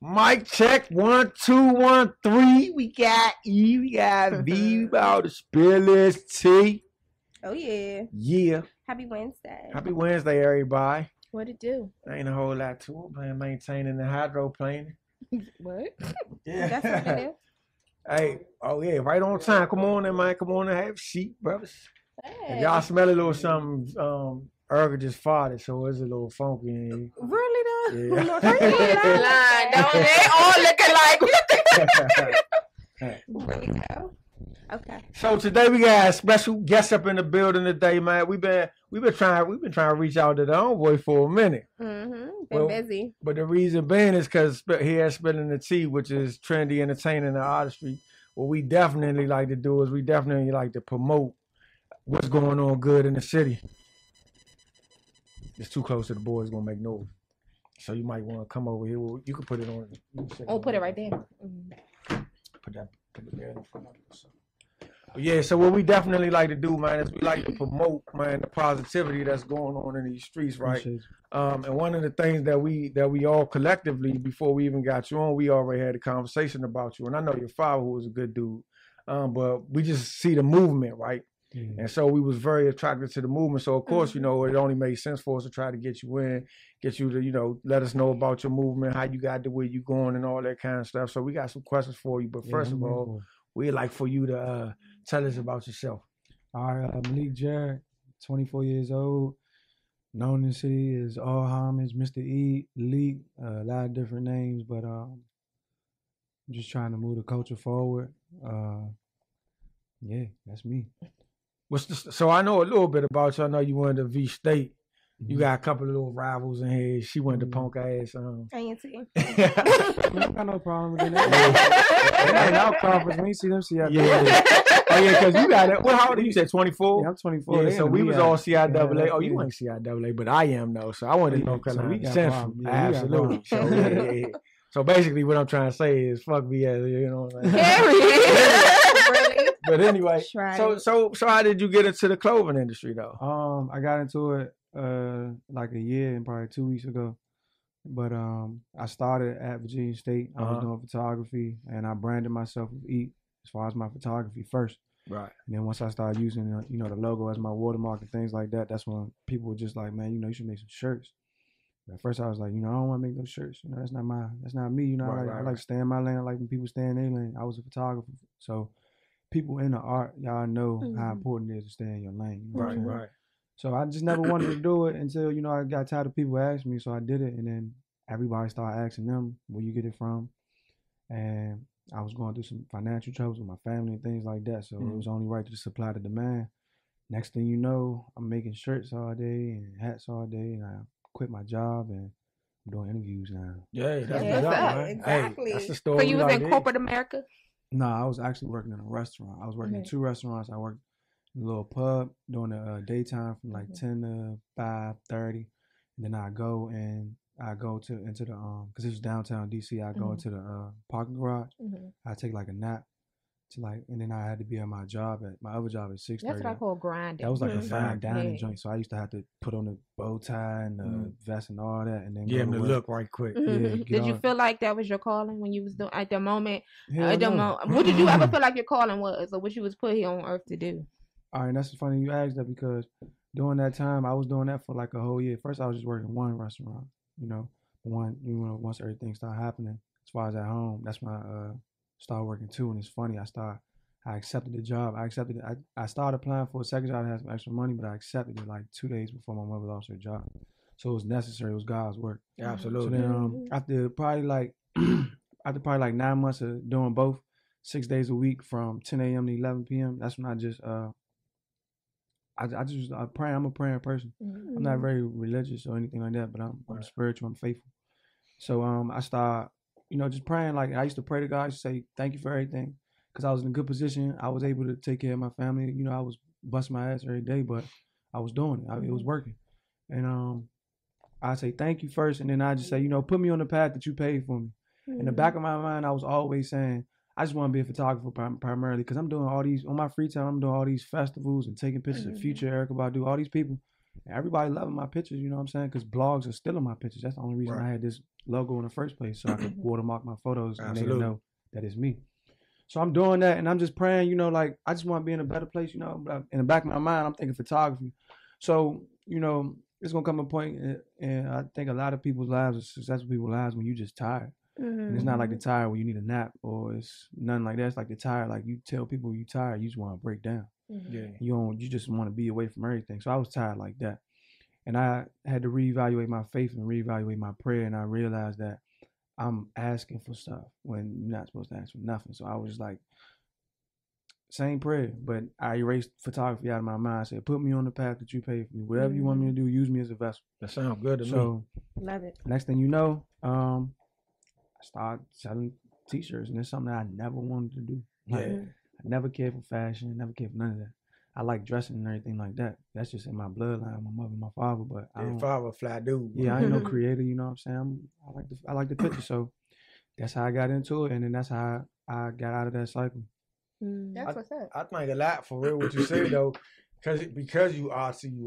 Mic check, 1, 2, 1, 3. We got E, we got V, we about to spill this tea. Oh yeah. Yeah. Happy Wednesday. Happy Wednesday, everybody. What'd it do? Ain't a whole lot to it, man. Maintaining the hydroplane. What? Yeah. That's what it is. Hey, oh yeah, right on time. Come on in, man. Come on and have a seat, brothers. Hey. If y'all smell a little something, Erga just farted, so it's a little funky in here. Really though? Yeah. Don't they all looking like? Really go. Okay. So today we got a special guest up in the building today, man. We've been trying to reach out to the homeboy for a minute. Been busy. But the reason being is because he has Spilling the Tea, which is trendy, entertaining, and artistry. What we definitely like to do is we definitely like to promote what's going on good in the city. It's too close to the board, it's gonna make noise. So you might want to come over here. Well, you can put it on. Put it right there. Put it there in front of you. So. Yeah, so what we definitely like to do, man, is we like to promote, man, the positivity that's going on in these streets, right? And one of the things that we all collectively, before we even got you on, we already had a conversation about you. And I know your father, who was a good dude, but we just see the movement, right? Mm-hmm. And so we was very attracted to the movement. So of course, you know, it only made sense for us to try to get you in, get you to, you know, let us know about your movement, how you got to where you going and all that kind of stuff. So we got some questions for you. But first of all, we'd like for you to tell us about yourself. All right, Malik Jarrett, 24 years old, known in the city as All Homage, Mr. E, Leak, a lot of different names, but I'm just trying to move the culture forward. Yeah, that's me. So I know a little bit about you. I know you went to V State. You got a couple of little rivals in here. She went to punk ass. ANC. I don't got no problem with that. It ain't our conference. We see them CIAA. Yeah. Oh yeah, because you got it. Well, how old are you? Said 24. Yeah, I'm 24. Yeah, so we was all CIAA. Oh, you ain't CIAA, but I am though. So I wanted to know because we Central. Absolutely. So yeah. So basically, what I'm trying to say is, fuck VS. You know what I'm saying? But anyway, so how did you get into the clothing industry though? I got into it like a year and probably 2 weeks ago. But I started at Virginia State. I was doing photography, and I branded myself with E as far as my photography first. Right. And then once I started using the logo as my watermark and things like that, that's when people were just like, man, you should make some shirts. At first I was like, I don't want to make those shirts. That's not me. I like to stay in my lane. I like when people stay in their lane. I was a photographer, so people in the art, y'all know how important it is to stay in your lane. You know right. So I just never wanted to do it until, I got tired of people asking me. So I did it. And then everybody started asking them, where you get it from? And I was going through some financial troubles with my family and things like that. So it was only right to supply the demand. Next thing you know, I'm making shirts all day and hats all day. And I quit my job and I'm doing interviews now. Yeah, that's the job, man. Exactly. Hey, that's the story. So you was in corporate America? No, I was actually working in a restaurant. I was working in 2 restaurants. I worked in a little pub during the daytime from like 10 to 5:30. And then I go into the because this was downtown DC. I go into the parking garage. I take like a nap and then I had to be at my other job at 6:30. That's what I call grinding. That was like a fine dining joint. So I used to have to put on the bow tie and the vest and all that, and then get him to look right quick. Yeah, did you feel like that was your calling when you was doing at the moment? No. What did you ever feel like your calling was, or what you was put here on earth to do? All right, that's funny you asked that because during that time I was doing that for like a whole year. First I was just working one restaurant, once everything started happening as far as at home, that's when I started working 2. And it's funny, I accepted the job. I started applying for a second job to have some extra money, but I accepted it like 2 days before my mother lost her job. So it was necessary. It was God's work. Yeah, absolutely. So then after probably like 9 months of doing both, 6 days a week from 10 a.m. to 11 p.m., that's when I just I pray. I'm a praying person. I'm not very religious or anything like that, but I'm spiritual. I'm faithful. So I started, just praying. Like I used to pray to God. I used to say thank you for everything because I was in a good position. I was able to take care of my family. I was busting my ass every day, but I was doing it. It was working. And I say thank you first, and then I just say, put me on the path that you paid for me. In the back of my mind, I was always saying, I just want to be a photographer primarily because I'm doing all these, on my free time, I'm doing all these festivals and taking pictures of Future, Erykah Badu, all these people. And everybody loving my pictures, you know what I'm saying? Because blogs are still in my pictures. That's the only reason I had this logo in the first place, so I could watermark my photos and they would know that it's me. So I'm doing that, and I'm just praying, you know, like I just want to be in a better place, you know. But in the back of my mind, I'm thinking photography. So, you know, it's gonna come a point, and I think a lot of people's lives are successful people's lives when you just tired. And it's not like the tired where you need a nap or it's nothing like that. It's like the tired, like you tell people you tired, you just want to break down. You just want to be away from everything. So I was tired like that. And I had to reevaluate my faith and reevaluate my prayer. And I realized that I'm asking for stuff when you're not supposed to ask for nothing. So I was just like, same prayer, but I erased photography out of my mind. I said, put me on the path that you pay for me. Whatever you want me to do, use me as a vessel. That sounds good to me. Love it. Next thing you know, I started selling t-shirts, and it's something that I never wanted to do. Like, I never cared for fashion, never cared for none of that. I like dressing and everything like that. That's just in my bloodline, my mother, my father. But I don't. Father, fly dude. Yeah, I ain't no creator. You know what I'm saying? I like the picture, so that's how I got into it, and then that's how I got out of that cycle. That's what's up. I think a lot for real what you say though, because you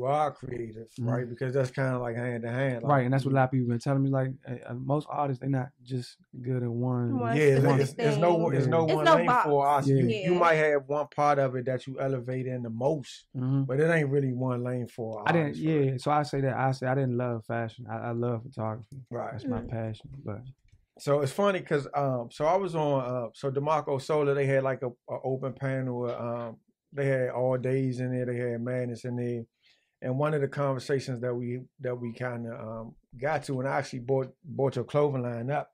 are creative, right? Because that's kind of like hand to hand, like, right? And that's what a lot of people been telling me. Like most artists, they're not just good at one. There's no one lane for us. Yeah. You might have one part of it that you elevate in the most, but it ain't really one lane for artists. So I say that I didn't love fashion. I love photography. Right, that's my passion. But so it's funny because so I was on DeMarco Solar. They had like a open panel. They had All Days in there. They had Madness in there. And one of the conversations that we kind of got to, and I actually bought your clothing line up,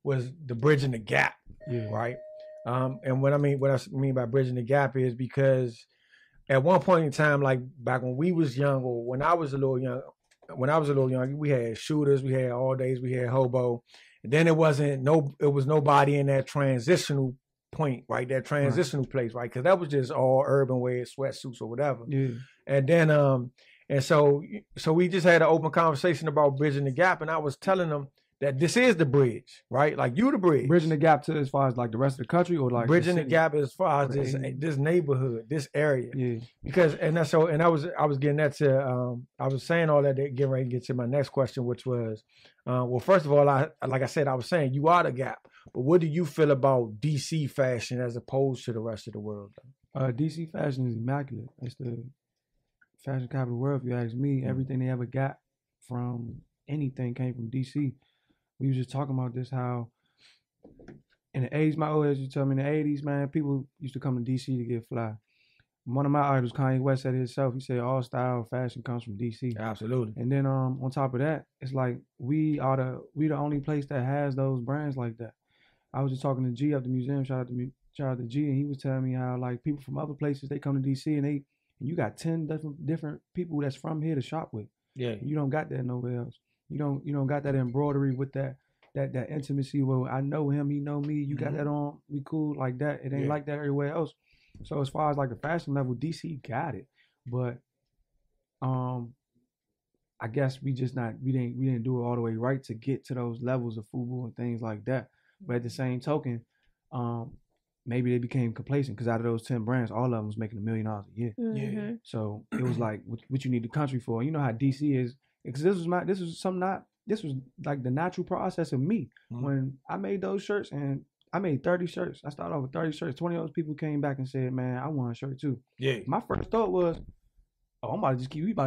was the bridging the gap, right? And what I mean by bridging the gap is because at one point in time, like back when we was young, or when I was a little young, we had Shooters, we had All Days, we had Hobo, and then it was nobody in that transitional point, right? That transitional place, right? Because that was just all urban wear, sweatsuits or whatever. Yeah. And then and so we just had an open conversation about bridging the gap, and I was telling them that this is the bridge, right? Like you the bridge. Bridging the gap to as far as like the rest of the country, or like bridging the gap as far as this neighborhood, this area. Yeah. Because I was getting that to I was saying all that to get ready to get to my next question, which was well, first of all, like I said, I was saying you are the gap. But what do you feel about DC fashion as opposed to the rest of the world? DC fashion is immaculate. It's the fashion capital of the world, if you ask me. Everything they ever got from anything came from DC. We was just talking about this, how in the 80s, my old age, you tell me in the 80s, man, people used to come to DC to get fly. One of my idols, Kanye West, said it himself. He said all style fashion comes from DC. Absolutely. And then on top of that, it's like we the only place that has those brands like that. I was just talking to G at the museum. Shout out to G, and he was telling me how like people from other places, they come to DC and you got 10 different people that's from here to shop with. Yeah. You don't got that nowhere else. You don't got that embroidery with that intimacy where I know him, he know me. You got that on, we cool like that. It ain't like that everywhere else. So as far as like the fashion level, DC got it, but I guess we didn't do it all the way right to get to those levels of FUBU and things like that. But at the same token, maybe they became complacent because out of those 10 brands, all of them was making $1 million a year. Yeah. So it was like, what you need the country for? You know how DC is, because this was like the natural process of me. When I made those shirts, and I made 30 shirts. I started off with 30 shirts. 20 of those people came back and said, man, I want a shirt too. Yeah. My first thought was, we about to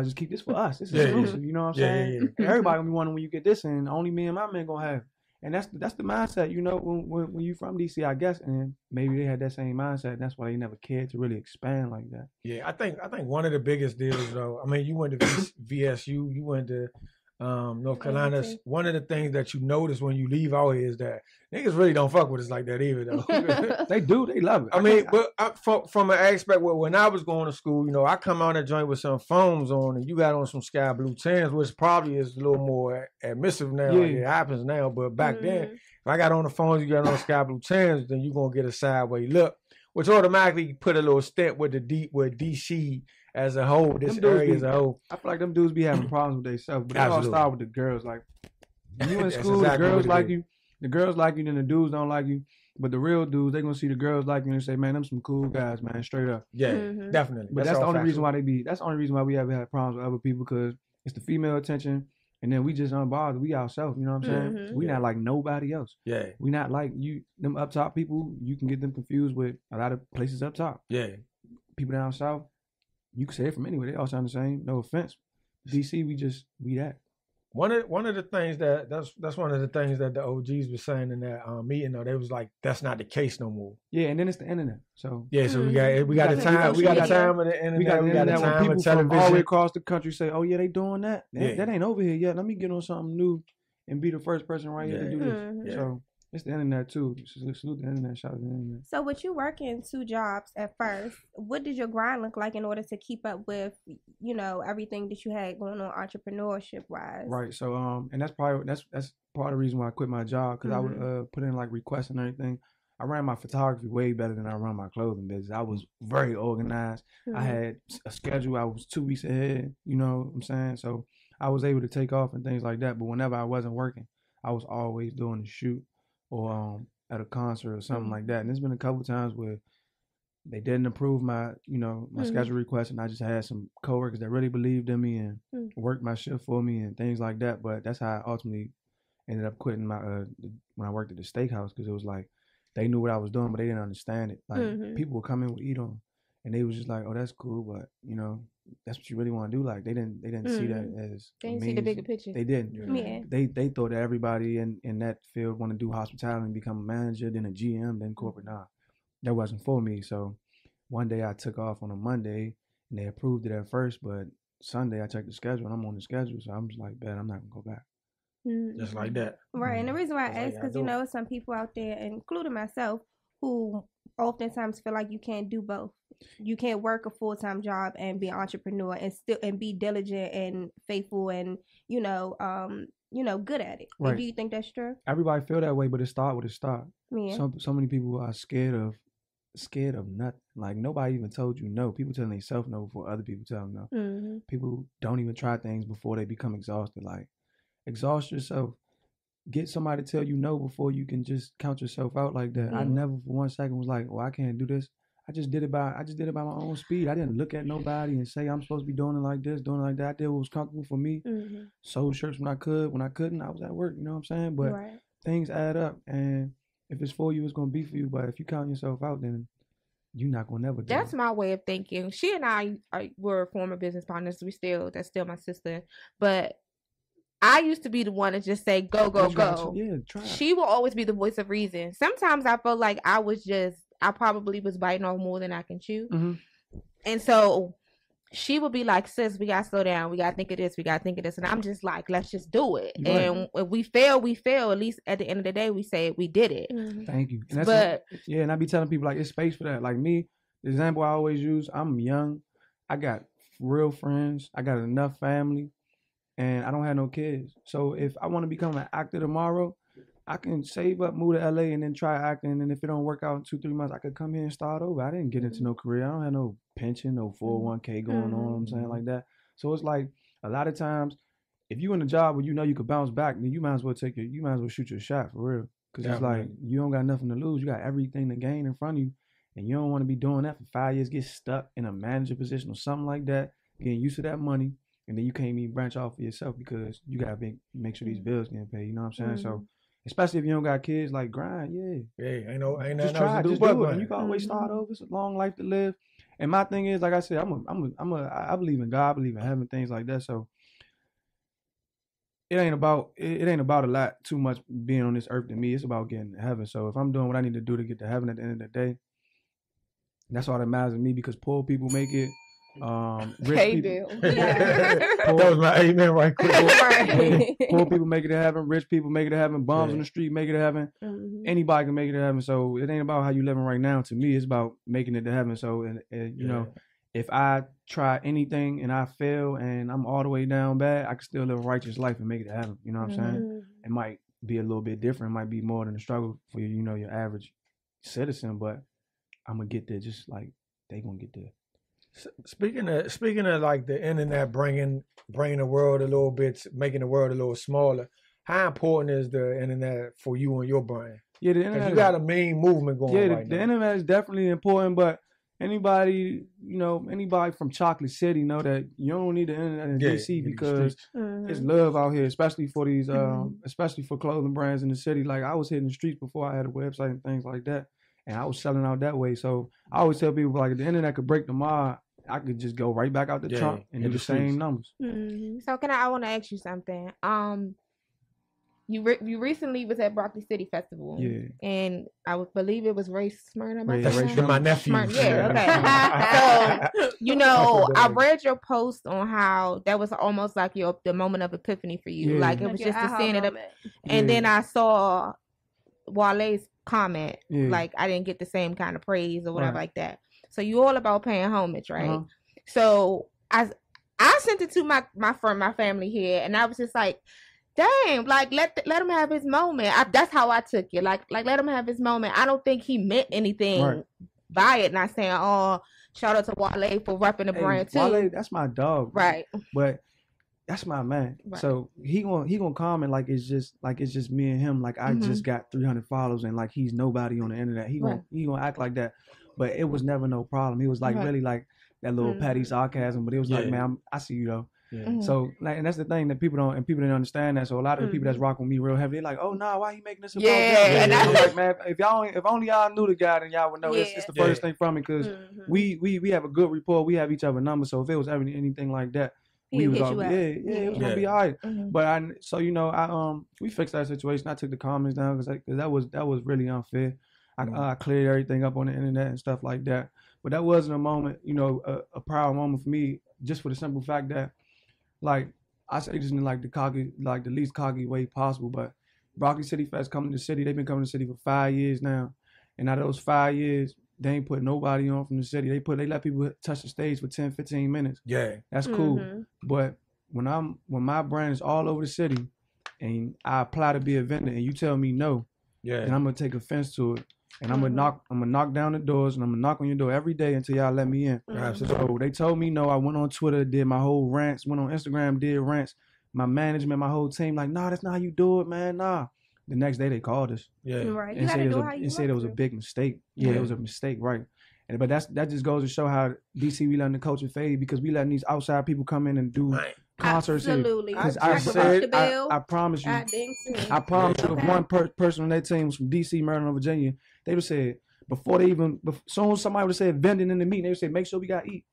just keep this for us. This is exclusive. You know what I'm saying? Yeah. Everybody gonna be wondering when you get this, and only me and my man gonna have it. And that's the mindset, you know, when you from DC, I guess, and maybe they had that same mindset. And that's why they never cared to really expand like that. Yeah, I think one of the biggest deals, though. I mean, you went to VSU, you went to North Carolina. One of the things that you notice when you leave out here is that niggas really don't fuck with us like that either, though. They do, they love it. I mean, but from an aspect where when I was going to school, you know, I come out and joint with some foams on, and you got on some sky blue tins, which probably is a little more admissive now. Yeah. It happens now, but back then, if I got on the phones, you got on sky blue tins, then you gonna get a sideways look, which automatically put a little stint with DC as a whole, this area as a whole. I feel like them dudes be having problems with themselves, but it all start with the girls. Like, when you in school, exactly the girls like you, the girls like you, then the dudes don't like you. But the real dudes, they gonna see the girls like you and say, man, them some cool guys, man, straight up. Yeah, definitely. But that's the only reason why that's the only reason why we ever had problems with other people, because it's the female attention, and then we just unbothered. We ourselves, you know what I'm saying? We not like nobody else. Yeah. We not like you, them up top people. You can get them confused with a lot of places up top. Yeah. People down south, you can say it from anywhere. They all sound the same. No offense. DC, we that. One of the things that's one of the things that the OGs were saying in that meeting, though, they was like, that's not the case no more. Yeah, and then it's the internet. So yeah, so we got the time, we got the time of the internet, we got the time people of television. From all the way across the country say, oh yeah, they doing that. That ain't over here yet. Let me get on something new and be the first person right here to do this. So it's the internet too. Salute the internet. Shout out to the internet. So with you working 2 jobs at first, what did your grind look like in order to keep up with, everything that you had going on entrepreneurship wise? Right. So and that's part of the reason why I quit my job, because I would put in like requests and everything. I ran my photography way better than I run my clothing business. I was very organized. I had a schedule. I was 2 weeks ahead. You know what I'm saying? So I was able to take off and things like that. But whenever I wasn't working, I was always doing a shoot or at a concert or something like that. And there's been a couple times where they didn't approve my schedule request, and I just had some coworkers that really believed in me and worked my shift for me and things like that. But that's how I ultimately ended up quitting my when I worked at the steakhouse, because it was like they knew what I was doing, but they didn't understand it. Like people would come in with eat on, and they was just like, "Oh, that's cool," but that's what you really want to do. Like they didn't see that as they didn't see the bigger picture. They didn't. Yeah. They thought that everybody in that field want to do hospitality and become a manager, then a GM, then corporate. Nah, that wasn't for me. So one day I took off on a Monday, and they approved it at first, but Sunday I checked the schedule and I'm on the schedule, so I'm just like, bet I'm not gonna go back. Just like that. Right. And the reason why I ask, because some people out there, including myself, who oftentimes feel like you can't do both. You can't work a full-time job and be an entrepreneur and be diligent and faithful and good at it. Right. Do you think that's true? Everybody feel that way, but it start with a start. Yeah. So many people are scared of nothing. Like nobody even told you no. People telling themselves no before other people tell them no. People don't even try things before they become exhausted. Like exhaust yourself. Get somebody to tell you no before you can just count yourself out like that. I never for 1 second was like, well, I can't do this. I just did it by my own speed. I didn't look at nobody and say I'm supposed to be doing it like this, doing it like that. I did what was comfortable for me. Sold shirts when I could. When I couldn't, I was at work. You know what I'm saying? But things add up, and if it's for you, it's gonna be for you. But if you count yourself out, then you're not gonna never do That's it. my way of thinking. She and I were former business partners. That's still my sister. But I used to be the one to just say, go, go, go. Yeah, try. She will always be the voice of reason. Sometimes I felt like I probably was biting off more than I can chew. And so she would be like, sis, we got to slow down. We got to think of this. We got to think of this. And I'm just like, let's just do it. Right. And if we fail, we fail. At least at the end of the day, we say we did it. Thank you. And and I be telling people, like, it's space for that. Like me, the example I always use, I'm young. I got real friends. I got enough family. And I don't have no kids. So if I want to become an actor tomorrow, I can save up, move to LA, and then try acting. And then if it don't work out in 2-3 months, I could come here and start over. I didn't get into no career. I don't have no pension, no 401k going on. I'm saying like that. So it's like a lot of times, if you in a job where you could bounce back, then you might as well shoot your shot for real. Because it's like you don't got nothing to lose. You got everything to gain in front of you, and you don't want to be doing that for 5 years. Get stuck in a manager position or something like that, getting used to that money. And then you can't even branch off for yourself because you gotta make sure these bills get paid. You know what I'm saying? So, especially if you don't got kids, like grind, ain't nothing just else to do. Just do it. And you can always start over. It's a long life to live. And my thing is, like I said, I believe in God, I believe in heaven, things like that. So it ain't about a lot too much being on this earth to me. It's about getting to heaven. So if I'm doing what I need to do to get to heaven at the end of the day, that's all that matters to me, because poor people make it. Rich people. That was my amen right quick. Poor people make it to heaven. Rich people make it to heaven. Bums on the street make it to heaven. Anybody can make it to heaven. So it ain't about how you living right now. To me, it's about making it to heaven. So you know, if I try anything and I fail and I'm all the way down bad, I can still live a righteous life and make it to heaven. You know what I'm saying? It might be a little bit different. It might be more than a struggle for your average citizen, but I'm gonna get there just like they gonna get there. Speaking of like the internet bringing the world a little bit, making the world a little smaller, how important is the internet for you and your brand? Yeah, the internet. You got a main movement going right now. The internet is definitely important, but anybody from Chocolate City know that you don't need the internet in DC because it's love out here, especially for these, especially for clothing brands in the city. Like I was hitting the streets before I had a website and things like that, and I was selling out that way. So I always tell people like if the internet could break the mob, I could just go right back out the trunk and do the same numbers. So I want to ask you something. You recently was at Broccoli City Festival. Yeah. And I would believe it was Ray Smyrna. My nephew. Yeah, okay. So, I read your post on how that was almost like the moment of epiphany for you. Yeah. Like it was just the seeing it up. And then I saw Wale's comment, like I didn't get the same kind of praise or whatever like that. So you all about paying homage, right? So I sent it to my family here, and I was just like, dang, like let him have his moment. That's how I took it. Like let him have his moment. I don't think he meant anything by it. Not saying, oh, shout out to Wale for repping the brand too. Wale, that's my dog, right? But that's my man. Right. So he gonna comment like it's just me and him. Like I just got 300 followers and like he's nobody on the internet. He gonna act like that. But it was never no problem. He was like really like that little petty sarcasm. But it was like, man, I see you though. Yeah. So like, and that's the thing that people didn't understand that. So a lot of the people that's rocking with me real heavy, they're like, oh no, why he making this about that? And I'm like, man, if only y'all knew the guy, then y'all would know. It's the first thing from me because we have a good rapport. We have each other numbers. So if it was ever anything like that, we was all, it was gonna be all right. But we fixed that situation. I took the comments down because that was really unfair. I cleared everything up on the internet and stuff like that. But that wasn't a moment, a proud moment for me, just for the simple fact that, like, I say this in like the least cocky way possible, but Broccoli City Fest coming to the city, they've been coming to the city for 5 years now. And out of those 5 years, they ain't put nobody on from the city. They let people touch the stage for 10, 15 minutes. Yeah. That's cool. But when my brand is all over the city and I apply to be a vendor and you tell me no, then I'm gonna take offense to it. And I'm gonna knock down the doors and I'm gonna knock on your door every day until y'all let me in. So they told me no. I went on Twitter, did my whole rants, went on Instagram, did rants. My management, my whole team, like, nah, that's not how you do it, man. Nah. The next day they called us. Yeah. Right. And said it was a big mistake. Yeah, it was a mistake, right. But that just goes to show how DC we letting the culture fade because we letting these outside people come in and do concerts. Absolutely. I promise you. I promise you, if one person on that team was from DC, Maryland, or Virginia, they would say soon as somebody would have said vending in the meeting, they would say, make sure we got to eat.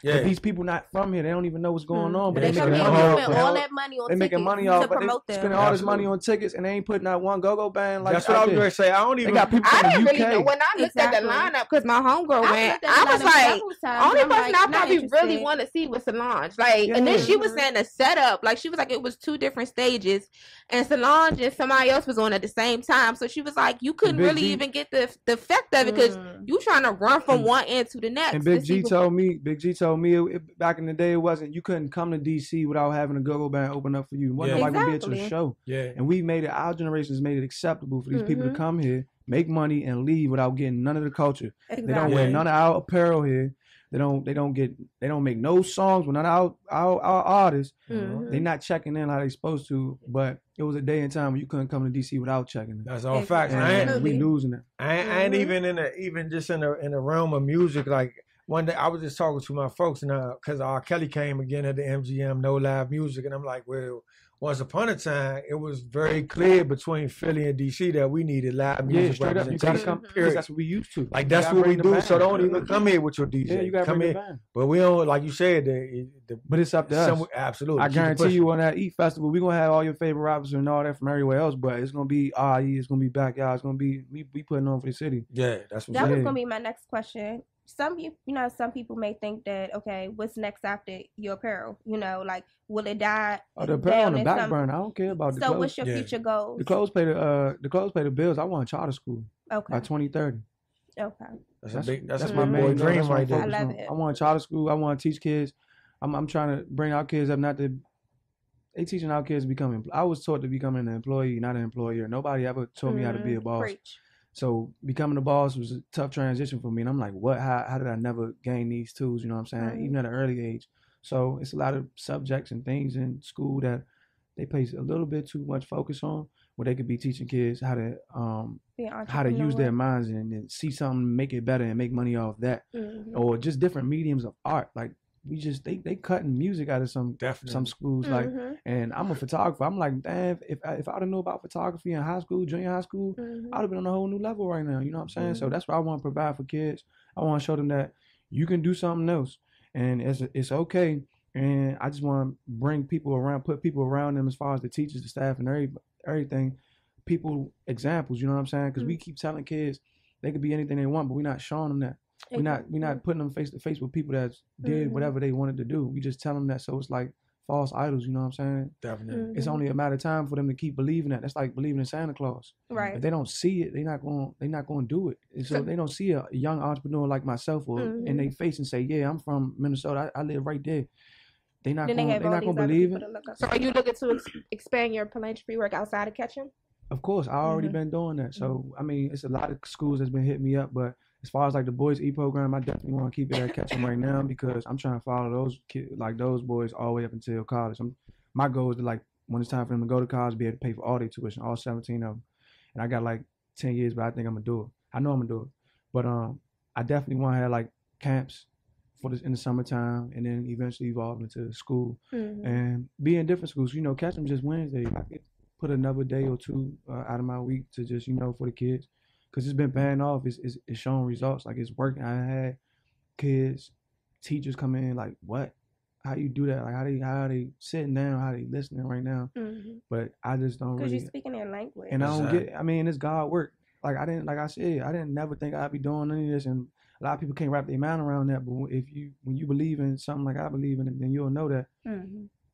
Yeah. But these people not from here, they don't even know what's going on. But they making money off all that money on tickets. They making money off, but they spending all this money on tickets, and they ain't putting out one go-go band. Like that's what I was going to say. I don't even. I didn't really know when I looked at the lineup because my homegirl went. I was like, only person I probably really want to see was Solange. Like, and then she was saying the setup. Like, she was like, it was 2 different stages, and Solange and somebody else was on at the same time. So she was like, you couldn't really even get the effect of it because you trying to run from one end to the next. And Big G told me. Back in the day, you couldn't come to DC without having a go-go band open up for you. Wasn't nobody gonna be at your show. Yeah. And we made it, our generations made it acceptable for these people to come here, make money, and leave without getting none of the culture. Exactly. They don't wear none of our apparel here. They don't make no songs with none of our artists. They're not checking in how they supposed to. But it was a day and time when you couldn't come to DC without checking in. That's all facts. We losing it. I ain't even in the realm of music like. One day I was just talking to my folks and because R. Kelly came again at the MGM, no live music, and I'm like, well, once upon a time, it was very clear between Philly and DC that we needed live music. Straight up, you gotta come here. That's what we used to. Like that's what we do. Band. So don't even come here with your DJ. Yeah, you gotta come bring the band. But we don't, like you said, but it's up to us. Absolutely, I guarantee you on that EAT festival, we're gonna have all your favorite rappers and all that from everywhere else. But it's gonna be IE, it's gonna be Backyard, it's gonna be we putting on for the city. Yeah, that's what. That was gonna be my next question. Some people may think that, okay, what's next after your apparel? Like, will it die? Oh, the apparel on the back burner. I don't care about the clothes. So what's your future goals? The clothes pay the bills. I want charter school. Okay. By 2030. Okay. That's my boy dream right there. I love it. I want charter school. I want to teach kids. I'm trying to bring our kids up, they teaching our kids becoming. I was taught to become an employee, not an employer. Nobody ever taught me how to be a boss. Preach. So becoming a boss was a tough transition for me. And I'm like, what? How did I never gain these tools? You know what I'm saying? Even at an early age. So it's a lot of subjects and things in school that they place a little bit too much focus on, where they could be teaching kids how to use their minds and see something, make it better, and make money off that, or just different mediums of art. Like they cutting music out of some schools, like, and I'm a photographer. I'm like, damn, if I didn't know about photography in high school, junior high school, I'd have been on a whole new level right now. You know what I'm saying? So that's what I want to provide for kids. I want to show them that you can do something else, and it's okay. And I just want to bring people around, put people around them as far as the teachers, the staff, and everything. People examples, you know what I'm saying? Because we keep telling kids they could be anything they want, but we're not showing them that. We're not putting them face to face with people that did whatever they wanted to do. We just tell them that, so it's like false idols, you know what I'm saying? Definitely. It's only a matter of time for them to keep believing that. That's like believing in Santa Claus. Right. If they don't see it, they're not going to do it. And so they don't see a young entrepreneur like myself or in their face and say, yeah, I'm from Minnesota. I live right there. They're not going to believe it. So are you looking to expand your philanthropy work outside of Ketchum? Of course, I already been doing that. So, I mean, it's a lot of schools that's been hitting me up, but as far as like the Boys E program, I definitely want to keep it at Ketchum right now because I'm trying to follow those kids, like those boys all the way up until college. My goal is to, like, when it's time for them to go to college, be able to pay for all their tuition, all 17 of them. And I got like 10 years, but I think I'm going to do it. I know I'm going to do it. But I definitely want to have like camps for this in the summertime and then eventually evolve into school and be in different schools. You know, Ketchum just Wednesday. I could put another day or two out of my week to just, you know, for the kids. Because it's been paying off. It's showing results. Like, it's working. I had kids, teachers come in like, what? How you do that? Like, how they sitting down? How they listening right now? But I just don't really. Because you're speaking their language. And I don't get. I mean, it's God work. Like I didn't never think I'd be doing any of this. And a lot of people can't wrap their mind around that. But when you believe in something like I believe in it, then you'll know that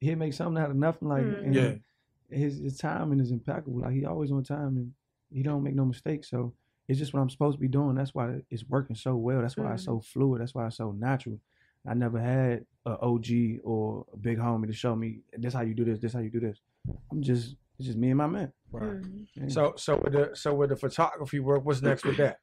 He'll make something out of nothing. Like and his timing is impeccable. Like, he always on time and he don't make no mistakes. So it's just what I'm supposed to be doing. That's why it's working so well. That's why it's so fluid. That's why it's so natural. I never had an OG or a big homie to show me this how you do this, this how you do this. It's just me and my man. Right. Yeah. So with the photography work, what's next with that?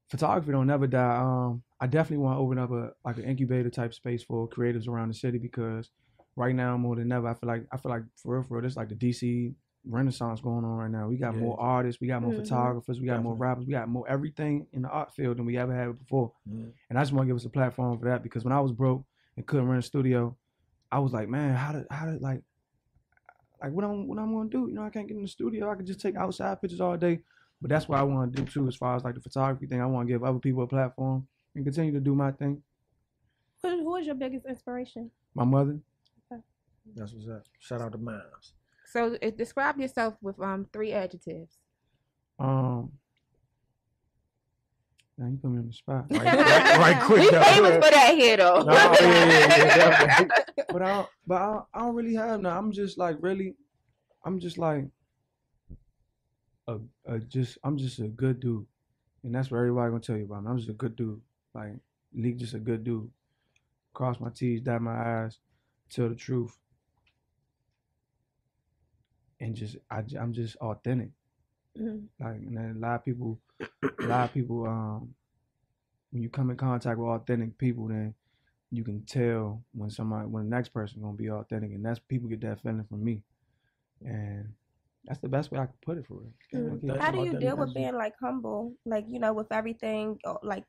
Photography don't never die. I definitely want to open up an incubator type space for creatives around the city because right now more than ever I feel like for real this like the DC Renaissance going on right now. We got more artists, we got more photographers, we got more rappers, we got more everything in the art field than we ever had before. And I just want to give us a platform for that because when I was broke and couldn't rent a studio, I was like, man, how did like what I'm gonna do? You know, I can't get in the studio. I could just take outside pictures all day. But that's what I want to do too, as far as like the photography thing. I want to give other people a platform and continue to do my thing. Who is your biggest inspiration? My mother. Okay. That's what's up. Shout out to Miles. So describe yourself with 3 adjectives. Now you put me on the spot. Right quick. We famous for that here though. No, yeah. But I don't really have no. I'm just like I'm just a good dude, and that's what everybody gonna tell you about me. I'm just a good dude, like Leak, just a good dude. Cross my T's, dot my I's, tell the truth, and I'm just authentic. Like, and then a lot of people, when you come in contact with authentic people, then you can tell when the next person gonna be authentic, and that's people get that feeling from me, and that's the best way I can put it for real. How do you deal with being like humble, like, you know, with everything, like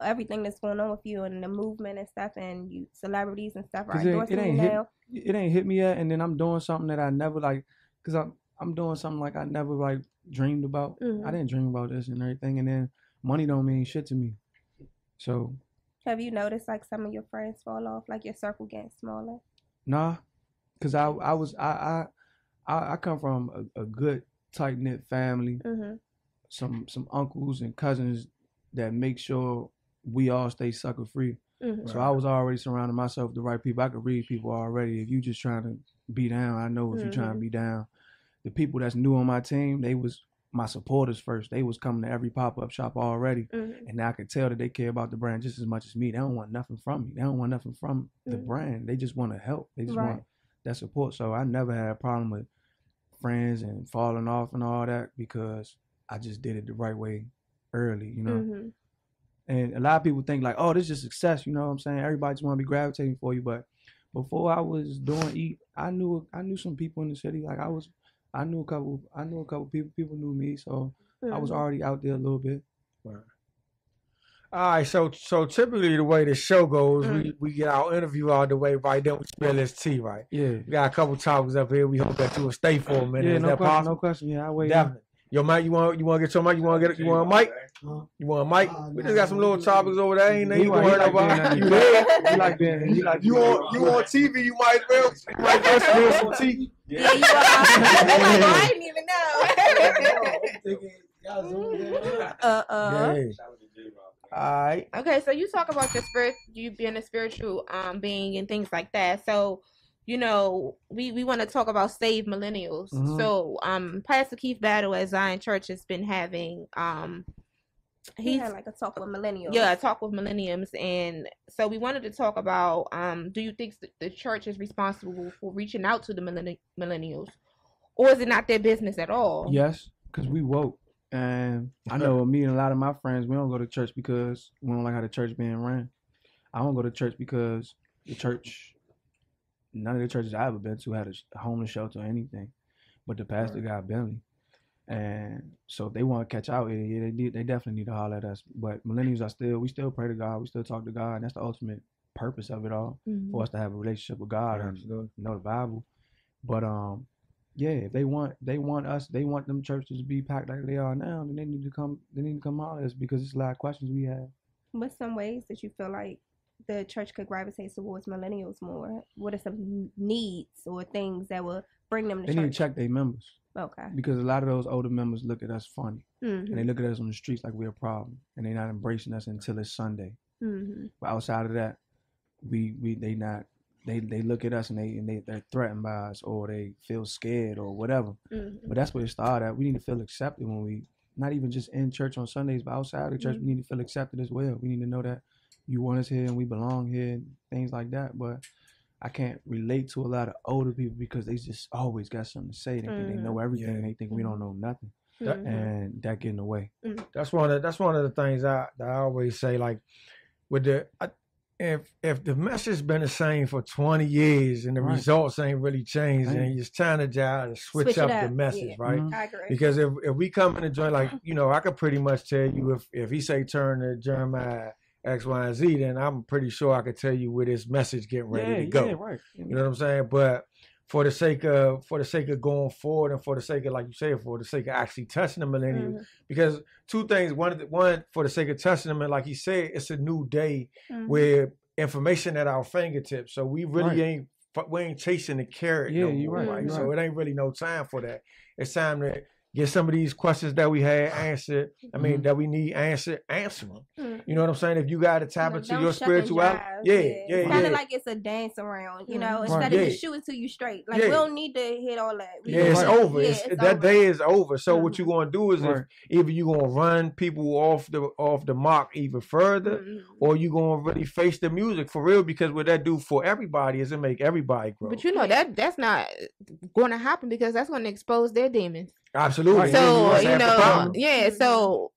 everything that's going on with you and the movement and stuff, and you celebrities and stuff are endorsing you now? It ain't hit me yet, and then I'm doing something that I never like, cause I'm doing something like I never like dreamed about. I didn't dream about this and everything, and then money don't mean shit to me. So, have you noticed like some of your friends fall off, like your circle getting smaller? Nah, cause I come from a good tight knit family, some uncles and cousins that make sure we all stay sucker free. So I was already surrounding myself with the right people. I could read people already. If you just trying to be down, I know if you're trying to be down. The people that's new on my team, they was my supporters first. They was coming to every pop-up shop already. And I could tell that they care about the brand just as much as me. They don't want nothing from me. They don't want nothing from the brand. They just want to help. They just want that support. So I never had a problem with friends and falling off and all that because I just did it the right way early, you know. And a lot of people think like, oh, this is success, you know what I'm saying? Everybody just want to be gravitating for you. But before I was doing EAT, I knew some people in the city. Like I knew a couple people. People knew me, so I was already out there a little bit. Right. All right, so typically the way the show goes, we get our interview out the way, right? Then we spill this tea, right? Yeah. We got a couple topics up here. We hope that you will stay for a minute. Yeah, Is no that question, possible? no question. Yeah, I wait. Definitely. Your mic, you want to get your mic? You want a mic? You want a mic? We just got some little topics over there. Ain't nothing you going to hurt nobody. You there? You on TV? You might well spill some tea. Yeah, you are. I didn't even know. Yeah. All right. Okay, so you talk about you being a spiritual being and things like that. So, you know, we want to talk about Save Millennials. Mm-hmm. So, Pastor Keith Battle at Zion Church has been having he had like a talk with millennials. Yeah, a talk with millennials, and so we wanted to talk about do you think the church is responsible for reaching out to the millennials, or is it not their business at all? Yes, because we woke. And I know me and a lot of my friends, we don't go to church because we don't like how the church being ran. I don't go to church because none of the churches I ever been to had a homeless shelter or anything, but the pastor got Bentley. And so if they want to catch out, they definitely need to holler at us. But millennials we still pray to God, we still talk to God, and that's the ultimate purpose of it all, for us to have a relationship with God and know the Bible. But yeah, if they want them churches to be packed like they are now, then they need to come out at us, because it's a lot of questions we have. What's some ways that you feel like the church could gravitate towards millennials more? What are some needs or things that will bring them to church? They need to check their members. Okay. Because a lot of those older members look at us funny. And they look at us on the streets like we're a problem. And they're not embracing us until it's Sunday. But outside of that, they look at us and they're threatened by us, or they feel scared or whatever. But that's where it started at. We need to feel accepted when we, not even just in church on Sundays, but outside of the church, we need to feel accepted as well. We need to know that you want us here and we belong here and things like that. But I can't relate to a lot of older people because they just always got something to say. They think they know everything, and they think we don't know nothing. And that get in the way. That's one of the things that I always say. Like with if the message been the same for 20 years and the results ain't really changed, then it's time to switch up the message, right? I agree. Because if we come in the joint, like, you know, I could pretty much tell you if he say turn to Jeremiah X, Y, and Z, then I'm pretty sure I could tell you where this message getting ready to go. Yeah, right. You know what I'm saying? But for the sake of going forward, and for the sake of, like you said, for the sake of actually touching the millennials, because two things. One, for the sake of touching them, and like he said, it's a new day where information at our fingertips. So we really ain't chasing the carrot. Yeah, no more, you're right. So it ain't really no time for that. It's time to get some of these questions that we had answered. I mean, that we need answer them. You know what I'm saying? If you got to tap into your spirituality, it's kind of like it's a dance around, you know, instead of just shooting to you straight. Like we don't need to hit all that. It's over. That day is over. So what you gonna do is either you gonna run people off the mark even further, or you gonna really face the music for real. Because what that do for everybody is it make everybody grow. But you know that's not going to happen, because that's going to expose their demons. Absolutely. So, you know, so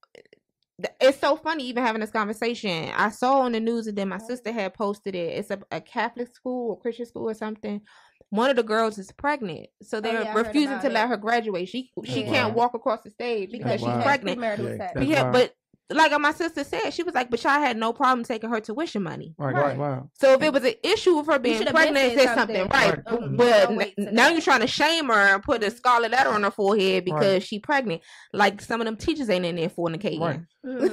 it's so funny even having this conversation. I saw on the news, and then my sister had posted it. It's a Catholic school or Christian school or something. One of the girls is pregnant, so they're refusing to let her graduate. She can't walk across the stage because she's pregnant. But like my sister said, she was like, but y'all had no problem taking her tuition money. Right. Wow. So if it was an issue with her being pregnant, it's something, right? But now you're trying to shame her and put a scarlet letter on her forehead because she's pregnant. Like some of them teachers ain't in there fornicating. Right.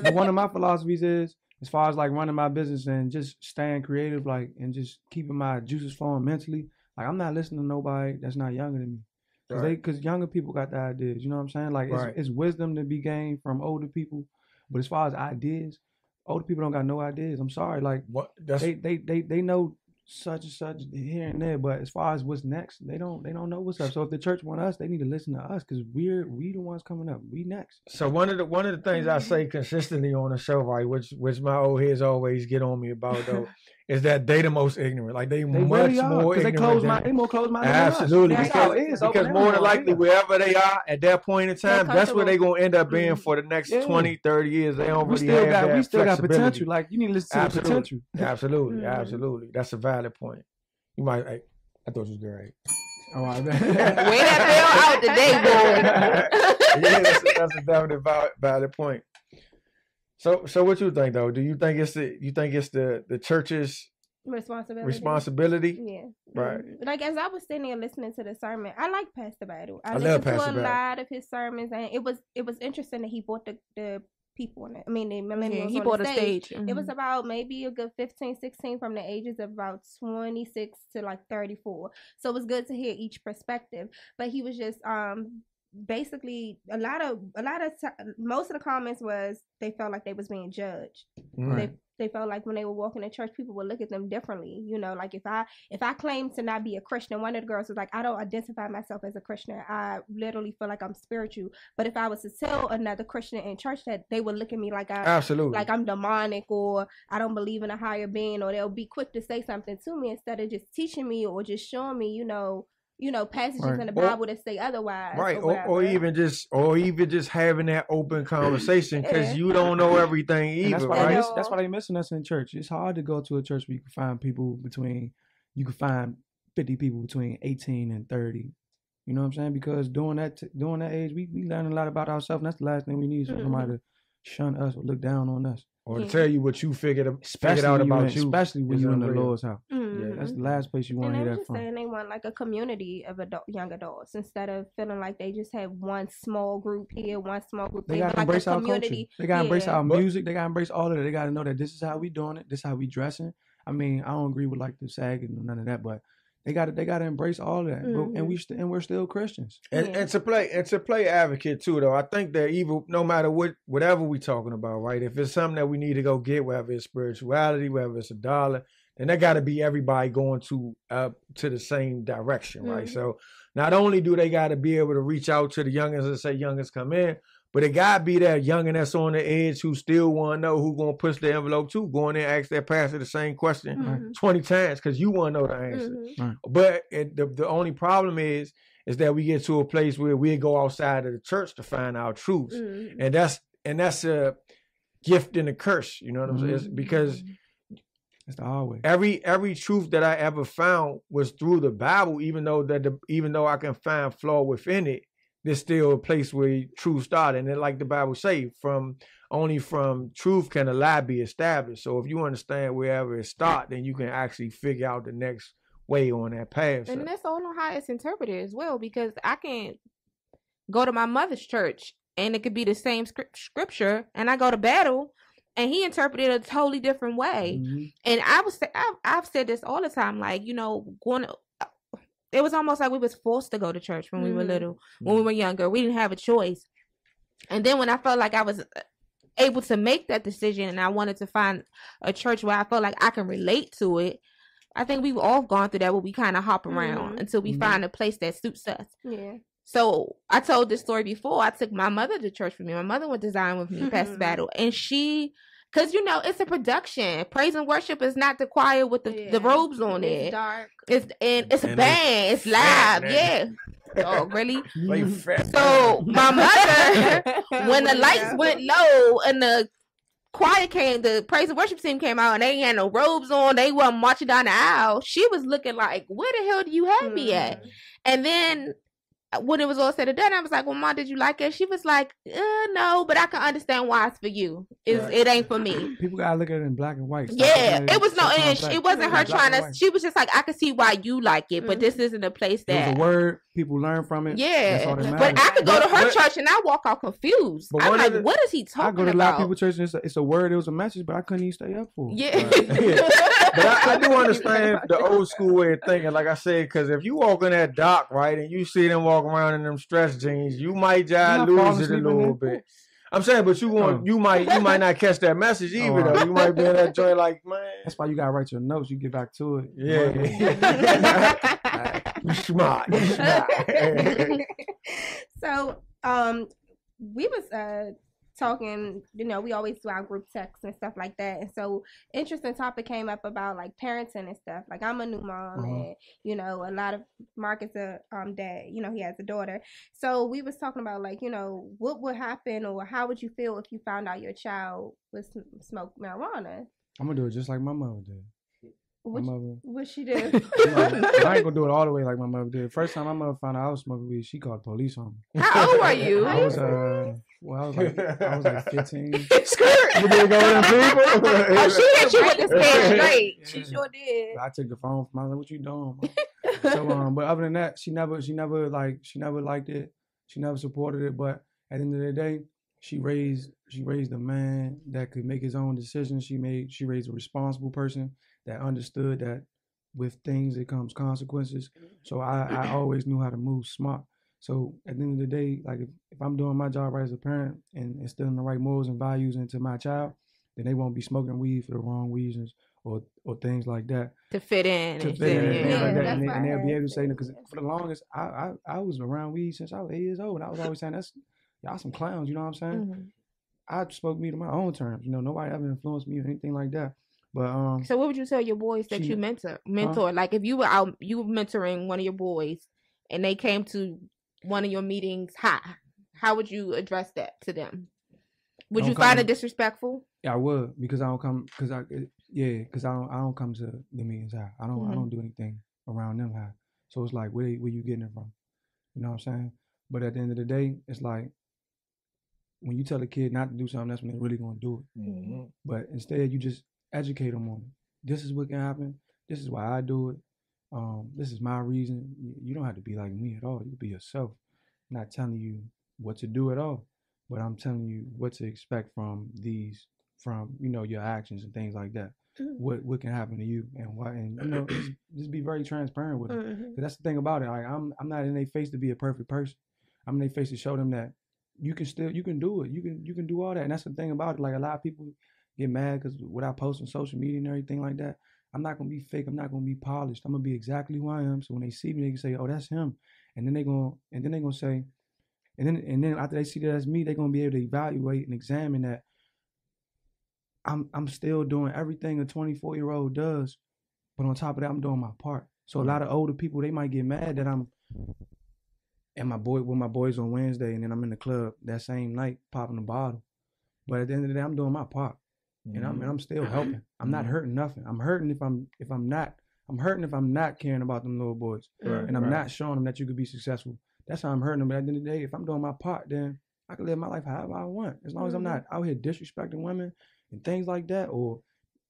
But one of my philosophies is, as far as like running my business and just staying creative, like, and just keeping my juices flowing mentally, like I'm not listening to nobody that's not younger than me. Because younger people got the ideas. You know what I'm saying? Like it's wisdom to be gained from older people. But as far as ideas, older people don't got no ideas. I'm sorry. Like they know such and such here and there, but as far as what's next, they don't know what's up. So if the church want us, they need to listen to us, because we the ones coming up. We next. So one of the things I say consistently on the show, right, which my old heads always get on me about though, is that they the most ignorant. Like they much really more ignorant. They more closed-minded. Absolutely, than us. because more than likely wherever they are at that point in time, that's where they gonna end up being for the next 20, 30 years. They don't really have that. We still got potential. Like you need to listen to the potential. Absolutely. That's a valid point. You might. I thought you was good, right? Oh, I Way that fell out today, boy. Yeah, that's a definite valid point. So what you think though? Do you think it's the church's responsibility? Yeah. Right. Mm-hmm. Like as I was sitting there listening to the sermon, I like Pastor Battle. I love listened to Pastor a Battle. lot of his sermons, and it was interesting that he brought the people on it. I mean, the millennials he on brought the a stage. stage. Mm-hmm. It was about maybe a good 15, 16 from the ages of about 26 to like 34. So it was good to hear each perspective. But he was just basically most of the comments was they felt like they was being judged. Right. They felt like when they were walking in church, people would look at them differently. You know, like if I claim to not be a Christian, one of the girls was like, I don't identify myself as a Christian. I literally feel like I'm spiritual. But if I was to tell another Christian in church that, they would look at me like absolutely, like I'm demonic, or I don't believe in a higher being, or they'll be quick to say something to me instead of just teaching me or just showing me, passages in the Bible that say otherwise. Right. Or even just having that open conversation, because you don't know everything either. That's why they missing us in church. It's hard to go to a church where you can find 50 people between 18 and 30. You know what I'm saying? Because during that age, we learn a lot about ourselves, and that's the last thing we need is for somebody to shun us or look down on us. Or to tell you what you figured out about you. Especially when you're in the Lord's house. Mm-hmm. Yeah, that's the last place you want to hear that from. And they want like a community of young adults instead of feeling like they just have one small group here, one small group there. They got to embrace our culture. They got to embrace our music. They got to embrace all of it. They got to know that this is how we doing it. This is how we dressing. I mean, I don't agree with like the sagging or none of that, but they got to embrace all of that, mm-hmm. and we're still Christians. And to play advocate too, though, I think that even no matter whatever we talking about, right? If it's something that we need to go get, whether it's spirituality, whether it's $1, then that got to be everybody going to the same direction, right? Mm-hmm. So not only do they got to be able to reach out to the youngins and say, "Youngins, come in," but it got to be that youngin that's on the edge who still want to know who going to push the envelope too. Go in there and ask that pastor the same question 20 times because you want to know the answer. Mm-hmm. Right. But the only problem is that we get to a place where we go outside of the church to find our truth. Mm-hmm. And that's a gift and a curse, you know what I'm saying? It's because it's the hard way. Every truth that I ever found was through the Bible, even though I can find flaw within it. There's still a place where truth started. And then like the Bible say, only from truth can a lie be established. So if you understand wherever it starts, then you can actually figure out the next way on that path. And that's all on how it's interpreted as well, because I can go to my mother's church and it could be the same scripture, and I go to battle and he interpreted it a totally different way. Mm-hmm. And I've said this all the time, like, it was almost like we was forced to go to church when we were little, when we were younger. We didn't have a choice. And then when I felt like I was able to make that decision and I wanted to find a church where I felt like I can relate to it, I think we've all gone through that where we kind of hop around until we find a place that suits us. Yeah. So I told this story before. I took my mother to church with me. My mother went to Zion with me, Pastor Battle. And because, it's a production. Praise and worship is not the choir with the robes on it. It's dark. It's a band. It's live. Yeah. Oh, really? So my mother, when the lights went low and the choir came, the praise and worship team came out and they ain't had no robes on, they weren't marching down the aisle, she was looking like, where the hell do you have me at? And then when it was all said and done, I was like, well, Mom, did you like it? She was like, no, but I can understand why it's for you. It ain't for me. People gotta look at it in black and white. It wasn't her trying to, she was just like, I can see why you like it, but this isn't a place that. It was a word, people learn from it. Yeah. But I could go to her church and I walk out confused. I'm like, what is he talking about? I go to a lot of people's church and it's a word, it was a message, but I couldn't even stay up for it. Yeah. But I do understand the old school way of thinking, like I said, because if you walk in that dock, right, and you see them walking around in them stretch jeans, you might just lose it a little bit. I'm saying, but you might not catch that message either, though. You might be in that joint like, man. That's why you gotta write your notes. You get back to it. Yeah. You smart. So, we was talking, we always do our group texts and stuff like that. And so interesting topic came up about like parenting and stuff. Like I'm a new mom and, a lot of Mark is a dad, he has a daughter. So we was talking about like, what would happen or how would you feel if you found out your child was smoked marijuana? I'm gonna do it just like my mother did. What she do? I ain't gonna do it all the way like my mother did. First time my mother found out I was smoking weed, she called the police on me. How old were you? I was I was like 15. Skirt. You didn't go to people. Oh, she hit you with the stand straight. She sure did. I took the phone from her. Like, what you doing, Mom? So but other than that, she never liked it. She never supported it. But at the end of the day, she raised a man that could make his own decisions. She raised a responsible person that understood that with things it comes consequences. So I always knew how to move smart. So at the end of the day, like if I'm doing my job right as a parent and instilling the right morals and values into my child, then they won't be smoking weed for the wrong reasons or things like that. To fit in. And they'll be able to say, because for the longest, I was around weed since I was 8 years old. And I was always saying, y'all some clowns, you know what I'm saying? Mm-hmm. I spoke weed on my own terms. You know, nobody ever influenced me or anything like that. But so what would you tell your boys that you mentor? Like if you were mentoring one of your boys and they came to one of your meetings, how would you address that to them? Would you find it disrespectful? Yeah, I would, because I don't come to the meetings high. I don't do anything around them high. So it's like, where you getting it from? You know what I'm saying? But at the end of the day, it's like, when you tell a kid not to do something, that's when they're really going to do it. Mm-hmm. But instead, you just educate them on it. This is what can happen. This is why I do it. This is my reason. You don't have to be like me at all. You be yourself. I'm not telling you what to do at all, but I'm telling you what to expect from your actions and things like that. Mm-hmm. What can happen to you and why, and just be very transparent with them. Mm-hmm. 'Cause that's the thing about it. Like I'm not in their face to be a perfect person. I'm in their face to show them that you can do it. You can do all that. And that's the thing about it. Like a lot of people get mad because what I post on social media and everything like that, I'm not gonna be fake. I'm not gonna be polished. I'm gonna be exactly who I am. So when they see me, they can say, "Oh, that's him," and then they're gonna say, and then after they see that as me, they're gonna be able to evaluate and examine that I'm still doing everything a 24-year-old does, but on top of that, I'm doing my part. So a lot of older people, they might get mad that I'm with my boys on Wednesday, and then I'm in the club that same night popping a bottle. But at the end of the day, I'm doing my part. And I'm still helping. I'm not hurting nothing. I'm hurting if I'm not caring about them little boys. Right, and I'm not showing them that you could be successful. That's how I'm hurting them. But at the end of the day, if I'm doing my part, then I can live my life however I want. As long as I'm not out here disrespecting women and things like that, or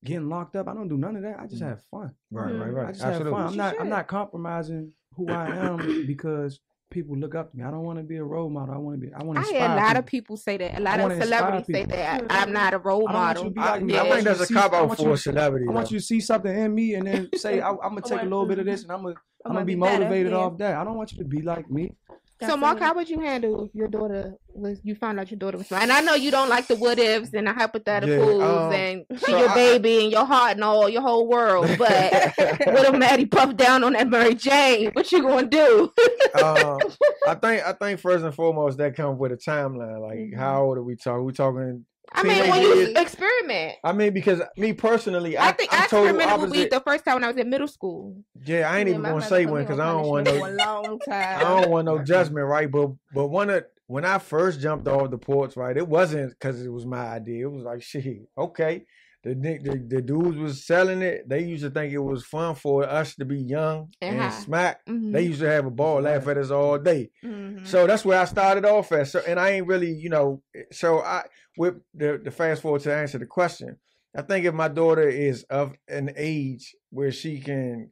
getting locked up. I don't do none of that. I just have fun. Right. I just Absolutely. Have fun. I'm not compromising who I am because people look up to me. I don't want to be a role model. I want to inspire. I hear a lot of people say that. A lot of celebrities say that. I'm not a role model. I think that's a cop out for a celebrity. I want you to see something in me and then say, I'm going to take a little bit of this and I'm going to be motivated off that. I don't want you to be like me. So, Mark, how would you handle if your daughter you found out your daughter was fine? And I know you don't like the what ifs and the hypotheticals and she your baby and your heart and all your whole world, but what if Maddie puffed down on that Mary Jane? What you gonna do? I think first and foremost that comes with a timeline. Like, how old are we talking? We talking. I mean, when you experiment. I mean, because me personally, I think I experimented with weed the first time when I was in middle school. Yeah, I ain't even gonna say when because I don't want no judgment, right? But when I first jumped off the porch, right, it wasn't because it was my idea. It was like, shit, okay. The dudes was selling it. They used to think it was fun for us to be young and smack. Mm-hmm. They used to have a ball, laugh at us all day. Mm-hmm. So that's where I started off at. So, and I ain't really, with the fast forward to answer the question, I think if my daughter is of an age where she can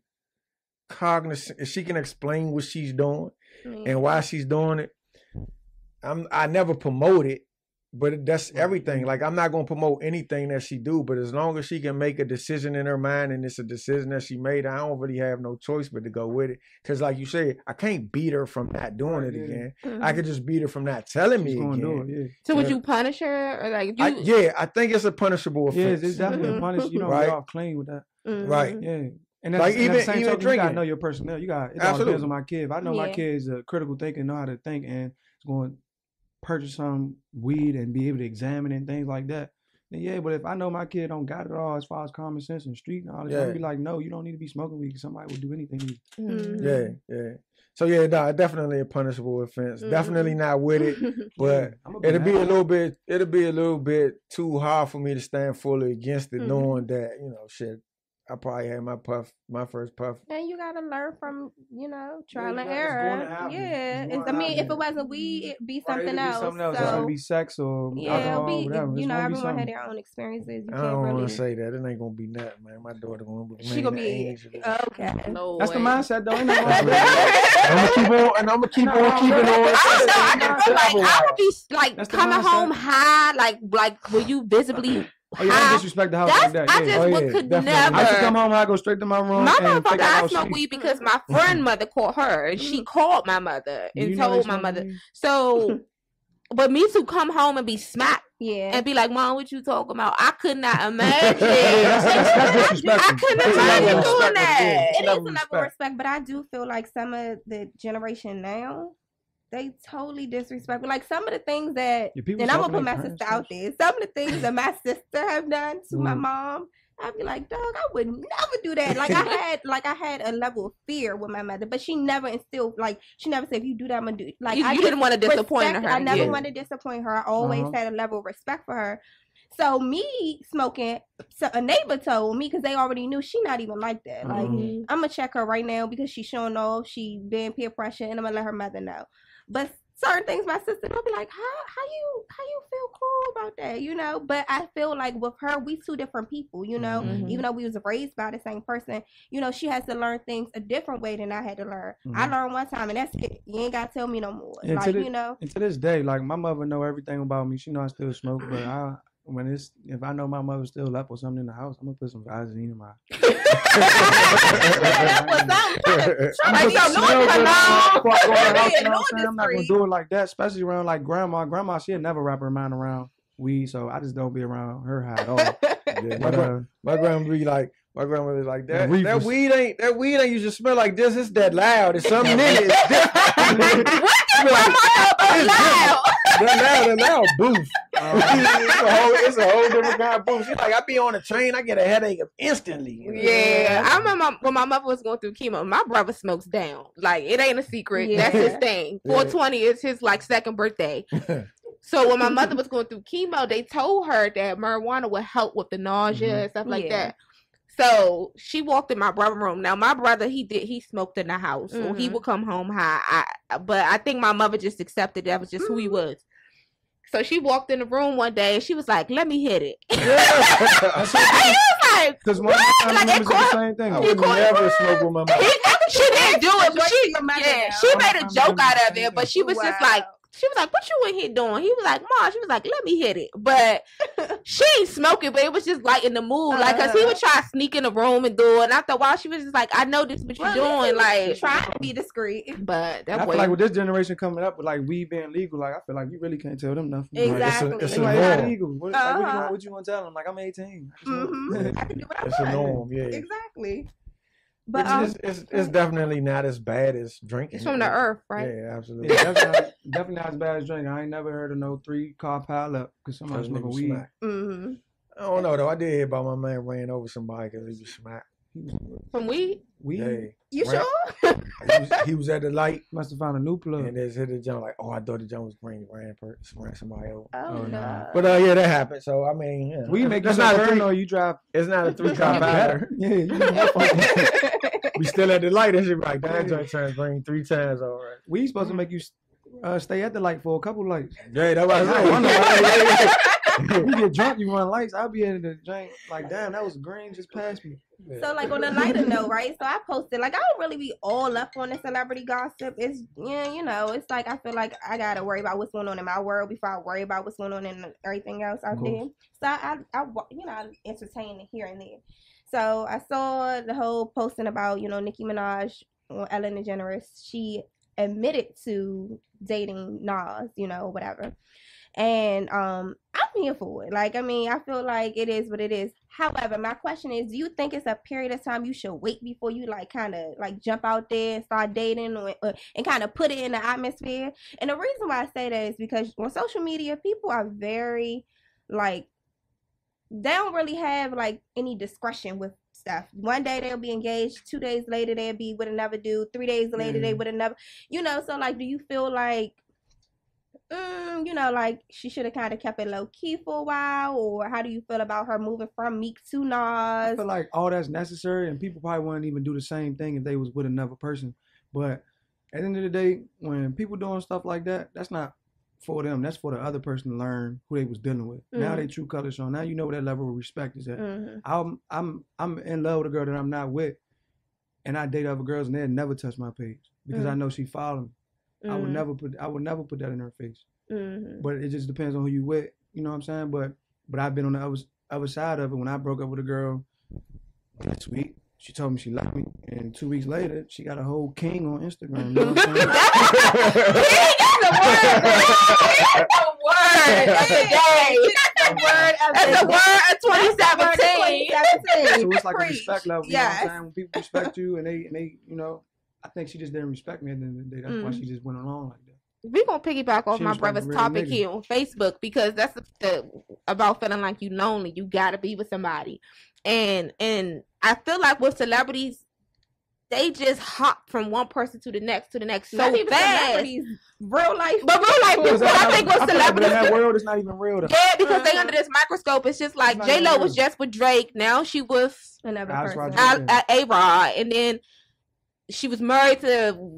explain what she's doing and why she's doing it, I never promote it. But that's everything. Like, I'm not going to promote anything that she do, but as long as she can make a decision in her mind and it's a decision that she made, I don't really have no choice but to go with it. Because like you said, I can't beat her from not doing it again. Mm-hmm. I could just beat her from not telling me again. So would you punish her? Or like, I think it's a punishable offense. Yeah, it's definitely a punishment. You don't get off clean with that. Mm-hmm. Right. Yeah. And that's, like even drinking. You got to know your personnel. It all depends on my kid. If I know my kid is a critical thinker, know how to think, and it's going to purchase some weed and be able to examine and things like that, then but if I know my kid don't got it all as far as common sense and street knowledge, I'd be like, no, you don't need to be smoking weed because somebody will do anything. Mm-hmm. Yeah. So definitely a punishable offense. Mm-hmm. Definitely not with it, but it'll be a little bit too hard for me to stand fully against it, knowing that, I probably had my first puff. And you gotta learn from, trial and error. Yeah. if it wasn't weed, it'd be something else. It's gonna be sex or alcohol, whatever. Everyone had their own experiences. I don't want to say that. It ain't gonna be nothing, man. My daughter gonna be. She gonna be okay. No That's the mindset, though. I'm gonna keep on keeping on. I would be like coming home high, like will you visibly. Oh, you don't disrespect the house like that. I just could never. I used to come home, I go straight to my room. My motherfucker, I smoke weed because my friend mother called her. She called my mother and told my mother. So, but me to come home and be smacked. Yeah. And be like, Mom, what you talking about? I could not imagine. I couldn't imagine doing that. It is a level of respect, but I do feel like some of the generation now, they totally disrespectful. Like some of the things that, and I'm gonna put my sister out there. Some of the things that my sister have done to my mom, I'd be like, dog, I would never do that. Like I had a level of fear with my mother, but she never instilled. Like she never said, if you do that, I'm gonna do it. Like you didn't want to disappoint her. I never wanted to disappoint her. I always had a level of respect for her. So me smoking, so a neighbor told me because they already knew she not even like that. Like I'm gonna check her right now because she's showing off. She being peer pressure, and I'm gonna let her mother know. But certain things, my sister, they'll be like, how you feel cool about that, But I feel like with her, we two different people, even though we was raised by the same person, she has to learn things a different way than I had to learn. I learned one time, and that's it. You ain't gotta tell me no more. And And to this day, like my mother know everything about me. She know I still smoke, but if I know my mother still left or something in the house, I'm gonna put some Vaseline in my. I'm not gonna do it like that, especially around like grandma. Grandma, she'll never wrap her mind around weed, so I just don't be around her high at all. My grandma be like. My grandma was like, that weed ain't used to smell like this. It's that loud. It's something in it. What did grandma know about loud? That loud booth. It's a whole different kind of booth. She's like, I be on a train, I get a headache instantly. Yeah. I remember when my mother was going through chemo, my brother smokes down. Like, it ain't a secret. That's his thing. 420 is his second birthday. So when my mother was going through chemo, they told her that marijuana would help with the nausea and stuff like that. So she walked in my brother's room. Now my brother, he smoked in the house, so he would come home high. But I think my mother just accepted that was just who he was. So she walked in the room one day and she was like, "Let me hit it." I was like, "Because my mom did the same thing." I would never smoke with my mom. She didn't do it, but she made a joke out of it. But she was just like. She was like, "What you in here doing?" He was like, "Mom," she was like, "Let me hit it." But she ain't smoking, but it was just lighting the mood. Like, cause he would try to sneak in the room and do it. And after a while, she was just like, "I know this is what you're doing." Like, trying to be discreet. But that I feel like with this generation coming up with like weed being legal, like I feel like you really can't tell them nothing. Exactly. It's like, it's illegal. What you want to tell them? Like, I'm 18. I can do what I want. It's a norm, yeah. Exactly. But it's definitely not as bad as drinking. It's from the earth, right? Yeah, absolutely. Yeah, definitely not as bad as drinking. I ain't never heard of no 3-car pile up because somebody's smoking weed. I don't know though. I did hear about my man ran over somebody because he was smacked. From weed? Weed? Yeah. You sure? He was at the light. Must have found a new plug. And they hit the jump like, I thought the jump was green. Ran somebody over. Oh no. But yeah, that happened. So I mean, we make you not a or you drive. It's not a 3-car battle. We still at the light. And shit like that joint turned green 3 times already. We supposed to make you stay at the light for a couple lights. Yeah, that's what I said. You get drunk, you run lights. I'll be in the drink like, damn, that was green, just past me. Yeah. So like on a lighter note, right? So I posted like I don't really be all up on the celebrity gossip. It's it's like I feel like I gotta worry about what's going on in my world before I worry about what's going on in everything else out there. So I entertain it here and there. So I saw the whole posting about Nicki Minaj on Ellen DeGeneres. She admitted to dating Nas, whatever. And I'm here for it. Like, I mean, I feel like it is what it is. However, my question is, do you think it's a period of time you should wait before you kind of jump out there and start dating and kind of put it in the atmosphere? And the reason why I say that is because on social media, people are very they don't really have any discretion with stuff. One day they'll be engaged, 2 days later they'll be with another dude, 3 days later they with another, so do you feel like you know, like she should have kind of kept it low key for a while, or how do you feel about her moving from Meek to Nas? I feel like all that's necessary, and people probably wouldn't even do the same thing if they was with another person. But at the end of the day, when people doing stuff like that, that's not for them. That's for the other person to learn who they was dealing with. Now they true colors shown. Now you know what that level of respect is at. I'm in love with a girl that I'm not with, and I date other girls and they'll never touch my page because I know she following me. I would never put that in her face. But it just depends on who you with. You know what I'm saying? But I've been on the other side of it. When I broke up with a girl this week, she told me she loved me, and 2 weeks later, she got a whole king on Instagram. You know what I'm saying? That's a word of 2017. So it's like a respect level. You know what I'm saying? When people respect you and they, you know, I think she just didn't respect me at the end of the day. That's why she just went along like that. We're going to piggyback off my brother's topic here on Facebook, because that's about feeling like you lonely. You got to be with somebody. And I feel like with celebrities, they just hop from one person to the next so fast. Real life. But real life people, I think with celebrities. That world is not even real. Yeah, because they under this microscope. It's just like J-Lo was just with Drake. Now she was another person. A-Rod. And then she was married to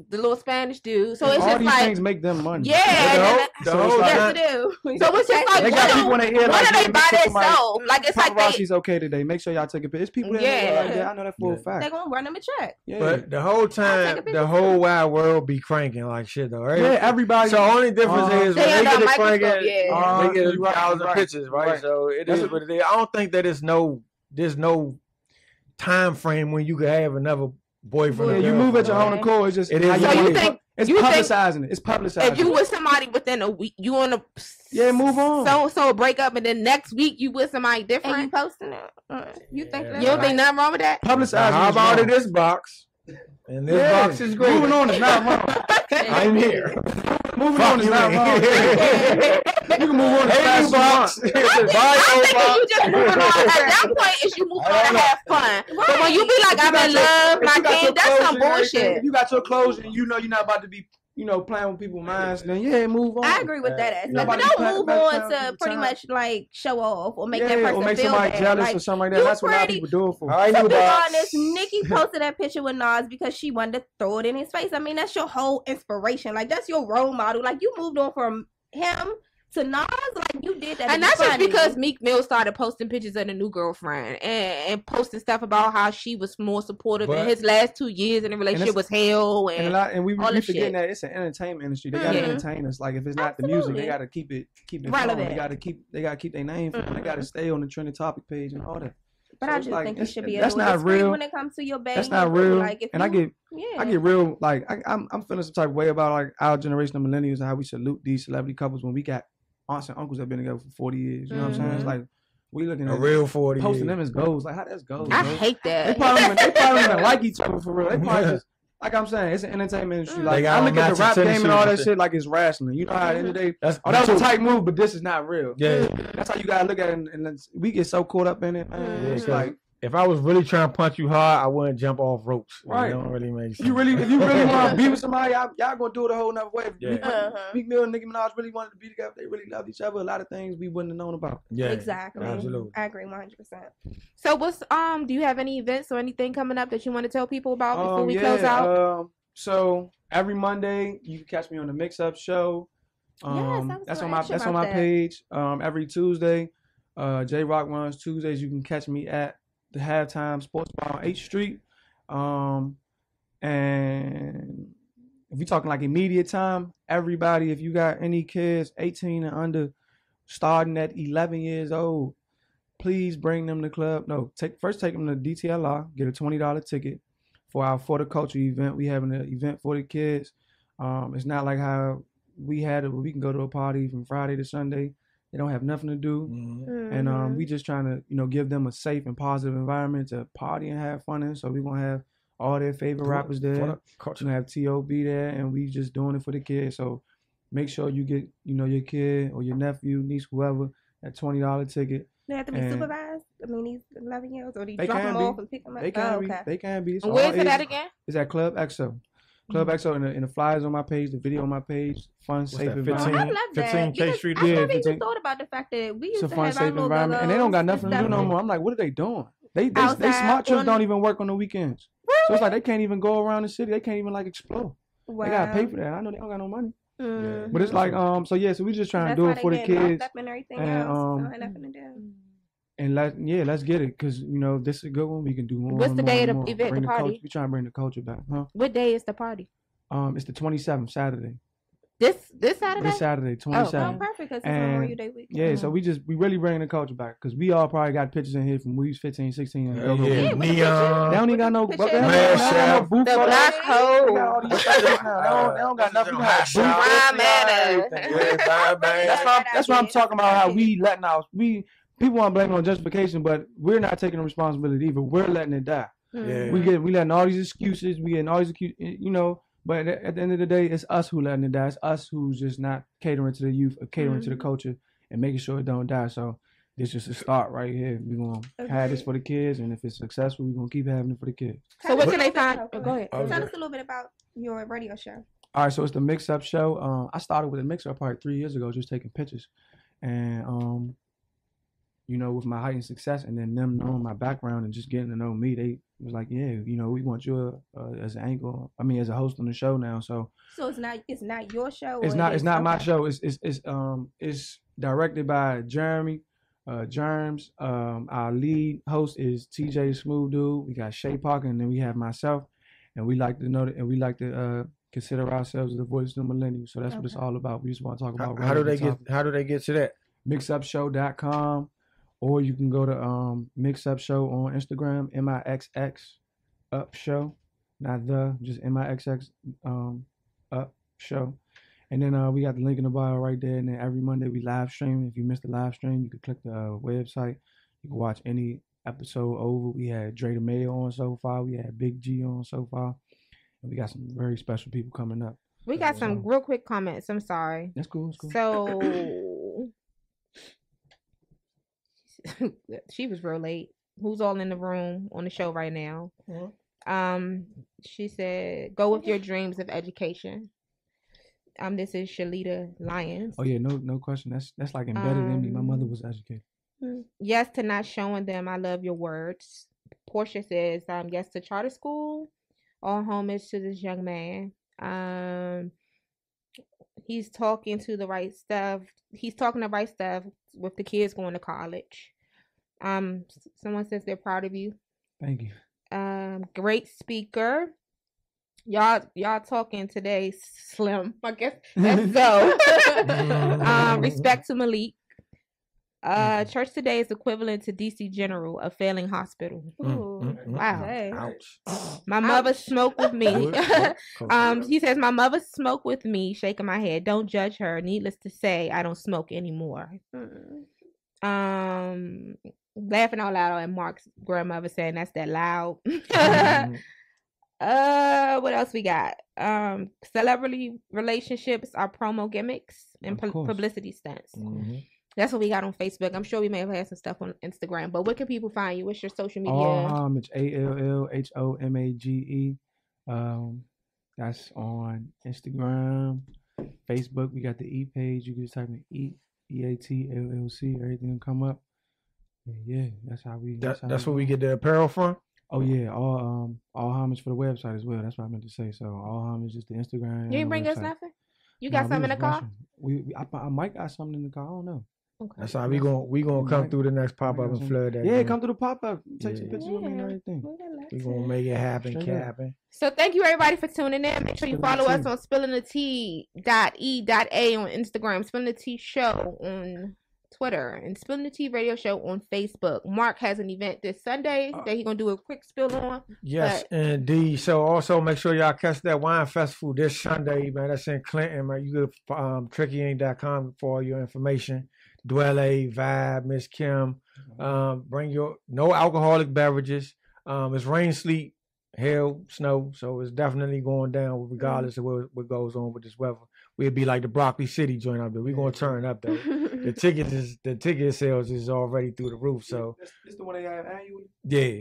the little Spanish dude. So it's all just these like things make them money. Yeah. Yes, it do. So it's just like they got people in their head what like, are they by themselves? Like it's like Paparazzi's okay today. Make sure y'all take a picture. It's people in their head like that. I know that for a fact. They're gonna run them a check. Yeah. But the whole time, the whole wide world be cranking like shit though, right? Yeah, everybody. So only difference is when they get it cranking, they get 1,000 pictures, right? So it is what it is. I don't think that there's no time frame when you could have another boyfriend. Yeah, you move at your own accord. It's just it is. So you think it's publicizing it. It's publicizing. If you with somebody within a week, you on a move on. So break up, and then next week you with somebody different. And you posting it. You think you don't think nothing wrong with that? Publicizing. How about in this box? And this box is great. Moving on is not wrong. I'm here. Moving on is not wrong. You can move on to the box. I think you just moving on. At that point, is you moving on to have fun. But when you be like, I'm in love, my king, that's some bullshit. If you got your clothes and you know you're not about to be, playing with people's minds, then move on. I agree with that aspect. But don't move on to pretty much like show off or make that person or make feel somebody bad. jealous or something like that. That's what a lot of people do it for. To be honest, Nicki posted that picture with Nas because she wanted to throw it in his face. I mean, that's your whole inspiration. Like, that's your role model. Like, you moved on from him to Nas, like you did that. And that's just because Meek Mill started posting pictures of the new girlfriend and posting stuff about how she was more supportive in his last 2 years and the relationship was hell and we forgetting that it's an entertainment industry. They gotta entertain us. Like if it's not the music, they gotta keep it relevant. They gotta keep their name. They gotta stay on the trending topic page and all that. But so I just think you should be able to real when it comes to your baby. That's not real. Like, I get real. Like I'm feeling some type of way about like our generation of millennials and how we salute these celebrity couples when we got aunts and uncles that have been together for 40 years. You know what I'm saying? It's like we looking at a real 40 posting them as goals. Like how that's goals. I hate that. They probably even like each other for real. They probably just like I'm saying, it's an entertainment industry. Like I look at the rap game and all that shit like it's wrestling. You know how at the end of the day, that was a tight move, but this is not real. Yeah, that's how you gotta look at it. And we get so caught up in it. Man. It's like if I was really trying to punch you hard, I wouldn't jump off ropes. Right. It don't really make sense. If you really want to be with somebody, y'all gonna do it a whole nother way. Meek Mill and Nicki Minaj really wanted to be together. They really loved each other. A lot of things we wouldn't have known about. Yeah, exactly. Absolutely. I agree 100%. So what's do you have any events or anything coming up that you want to tell people about before we close out? So every Monday you can catch me on the Mix Up Show. That's on my page. Every Tuesday, J Rock runs Tuesdays. You can catch me at the Halftime Sports Bar on 8th Street. And if you're talking like immediate time, everybody, if you got any kids 18 and under starting at 11 years old, please bring them to the club. No, take them to DTLR, get a $20 ticket for our For the Culture event. We having an event for the kids. It's not like how we had it where we can go to a party from Friday to Sunday. They don't have nothing to do. And we just trying to, give them a safe and positive environment to party and have fun in. So we're going to have all their favorite rappers there. We're going to have T.E.A. there, and we just doing it for the kids. So make sure you get, your kid or your nephew, niece, whoever, that $20 ticket. They have to be supervised? I mean, these 11 years, or do you drop them off and pick them up? They can be. Where is it at again? It's at Club XO. Club XO and the flyers on my page, the video on my page, fun, safe environment. I love that. 15K Street. I never 15. even thought about the fact that we used It's a to fun, have safe our little environment, and they don't got nothing to do no more. I'm like, what are they doing? They smart trips don't even work on the weekends. Really? So it's like they can't even go around the city. They can't even like explore. Wow. They gotta pay for that. I know they don't got no money. But it's like so we just trying to do it for the kids. And everything else. Don't have nothing to do. And let's get it, because this is a good one. We can do more. What's the day of the event, the party? We trying to bring the culture back, huh? What day is the party? It's the 27th, Saturday. This Saturday? This Saturday, 27th. Oh, perfect, because it's Memorial Day weekend. Yeah, so we really bringing the culture back, because we all probably got pictures in here from we was 15, 16. Neon. They don't even got no booth. The black hole. They don't got nothing. That's why I'm talking about how we letting people want to blame it on justification, but we're not taking the responsibility either. We're letting it die. Yeah. We letting all these excuses. We getting all these excuses, But at the end of the day, it's us who letting it die. It's us who's just not catering to the youth or catering to the culture and making sure it don't die. So this is just a start right here. We're going to have this for the kids, and if it's successful, we're going to keep having it for the kids. So what can they find? Go ahead. Tell us a little bit about your radio show. All right, so it's the Mix Up Show. I started with a Mix Up probably 3 years ago, just taking pictures. And, with my heightened success and then them knowing my background and just getting to know me, they was like, yeah, we want you as an as a host on the show now. So it's not your show. It's not my show. It's directed by Jeremy, Germs. Our lead host is TJ Smooth Dude. We got Shay Parker, and then we have myself, and we like to know that, and we like to consider ourselves the voice of the millennials. So that's what it's all about. We just want to talk about how do they get to that? Mixupshow.com. Or you can go to Mix Up Show on Instagram, MIXX Up Show, not just MIXX Up Show. And then we got the link in the bio right there. And then every Monday we live stream. If you missed the live stream, you can click the website. You can watch any episode over. We had Dre the Mayor on so far. We had Big G on so far. And we got some very special people coming up. We got some real quick comments. I'm sorry. That's cool. So... she was real late. Who's all in the room on the show right now? Mm-hmm. She said, "Go with your dreams of education." This is Shalita Lyons. Oh yeah, no question. That's like embedded in me. My mother was educated. Yes to not showing them I love your words. Portia says, yes to charter school. All homage to this young man. He's talking the right stuff with the kids going to college. Someone says they're proud of you. Thank you. Great speaker. Y'all talking today, Slim. I guess that's so. Respect to Malik. Church today is equivalent to DC General, a failing hospital. Wow. Ouch. My mother smoked with me. He says, my mother smoked with me, shaking my head. Don't judge her. Needless to say, I don't smoke anymore. Laughing out loud at Mark's grandmother saying that's that loud. What else we got? Celebrity relationships are promo gimmicks and publicity stunts. Mm-hmm. That's what we got on Facebook. I'm sure we may have had some stuff on Instagram, but where can people find you? What's your social media? All Homage, ALLHOMAGE. That's on Instagram, Facebook. We got the E page. You can just type in EATLLC. Everything will come up. Yeah, that's how we. That's where we get the apparel from. Oh yeah, all homage for the website as well. That's what I meant to say. So all homage is the Instagram. You didn't bring us nothing. You got something in the car? I might got something in the car. I don't know. Okay. That's how we gonna come through the next pop up and flood that. Yeah, come through the pop up. Take some pictures with me and everything. We gonna make it happen, Captain. So thank you everybody for tuning in. Make sure you follow us on SpillingTheT.E.A on Instagram, Spilling the Tea Show on Twitter, and Spilling the Tea Radio Show on Facebook. Mark has an event this Sunday that he's gonna do a quick spill on. Yes, indeed. So also make sure y'all catch that wine festival this Sunday, man. That's in Clinton, man. You go trickyinc.com for all your information. Dwelle, Vibe, Miss Kim. Bring your no alcoholic beverages. It's rain, sleet, hail, snow, so it's definitely going down regardless of what goes on with this weather. We'd be like the Broccoli City joint up there. We're gonna turn up though. The ticket sales is already through the roof. So this the one they have annually. Yeah.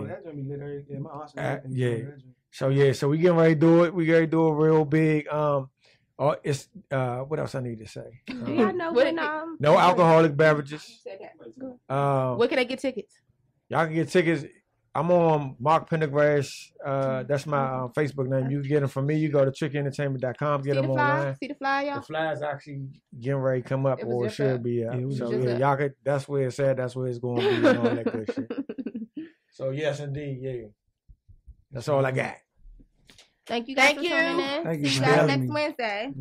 That joint be lit every day. My aunt's So yeah, so we getting ready to do it. We ready to do it real big. It's what else I need to say? Do y'all know when no alcoholic beverages. Where can they get tickets? Y'all can get tickets. I'm on Mark Pendergrass. That's my Facebook name. You can get them from me. You go to trickentertainment.com. Get them online. See the flyer, y'all? The flyer's actually getting ready to come up, or it should be up. So yeah, y'all could. That's where it's at. That's where it's going to be, and all that good shit. So yes, indeed, yeah. That's all I got. Thank you guys for tuning in. Thank you See for you guys having next me. Wednesday.